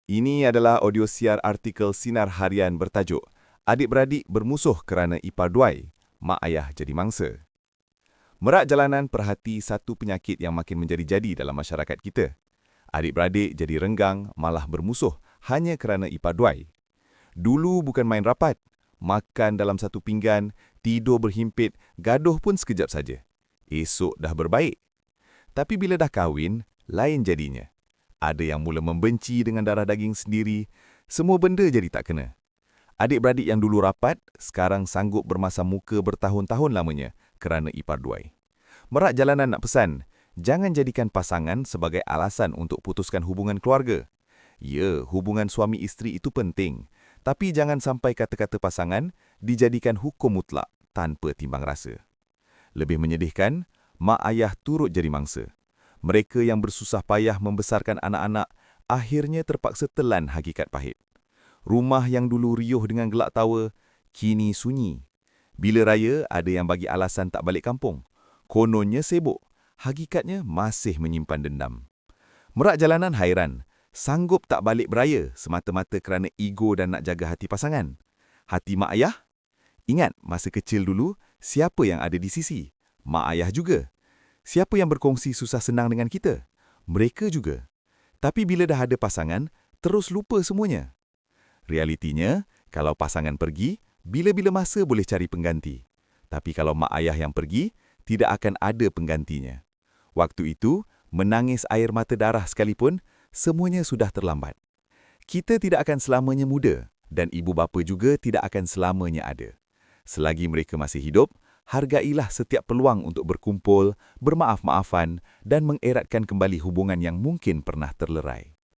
Ini adalah audio siar artikel Sinar Harian bertajuk Adik-beradik bermusuh kerana ipar duai, mak ayah jadi mangsa. Merak jalanan perhati satu penyakit yang makin menjadi-jadi dalam masyarakat kita. Adik-beradik jadi renggang, malah bermusuh hanya kerana ipar duai. Dulu bukan main rapat, makan dalam satu pinggan, tidur berhimpit, gaduh pun sekejap saja. Esok dah berbaik. Tapi bila dah kahwin, lain jadinya. Ada yang mula membenci dengan darah daging sendiri, semua benda jadi tak kena. Adik-beradik yang dulu rapat, sekarang sanggup bermasam muka bertahun-tahun lamanya kerana ipar duai. Merak jalanan nak pesan, jangan jadikan pasangan sebagai alasan untuk putuskan hubungan keluarga. Ya, hubungan suami isteri itu penting, tapi jangan sampai kata-kata pasangan dijadikan hukum mutlak tanpa timbang rasa. Lebih menyedihkan, mak ayah turut jadi mangsa. Mereka yang bersusah payah membesarkan anak-anak akhirnya terpaksa telan hakikat pahit. Rumah yang dulu riuh dengan gelak tawa, kini sunyi. Bila raya, ada yang bagi alasan tak balik kampung. Kononnya sibuk, hakikatnya masih menyimpan dendam. Merak jalanan hairan, sanggup tak balik beraya semata-mata kerana ego dan nak jaga hati pasangan. Hati mak ayah? Ingat masa kecil dulu, siapa yang ada di sisi? Mak ayah juga. Siapa yang berkongsi susah senang dengan kita? Mereka juga. Tapi bila dah ada pasangan, terus lupa semuanya. Realitinya, kalau pasangan pergi, bila-bila masa boleh cari pengganti. Tapi kalau mak ayah yang pergi, tidak akan ada penggantinya. Waktu itu, menangis air mata darah sekalipun, semuanya sudah terlambat. Kita tidak akan selamanya muda dan ibu bapa juga tidak akan selamanya ada. Selagi mereka masih hidup, hargailah setiap peluang untuk berkumpul, bermaaf-maafan dan mengeratkan kembali hubungan yang mungkin pernah terlerai.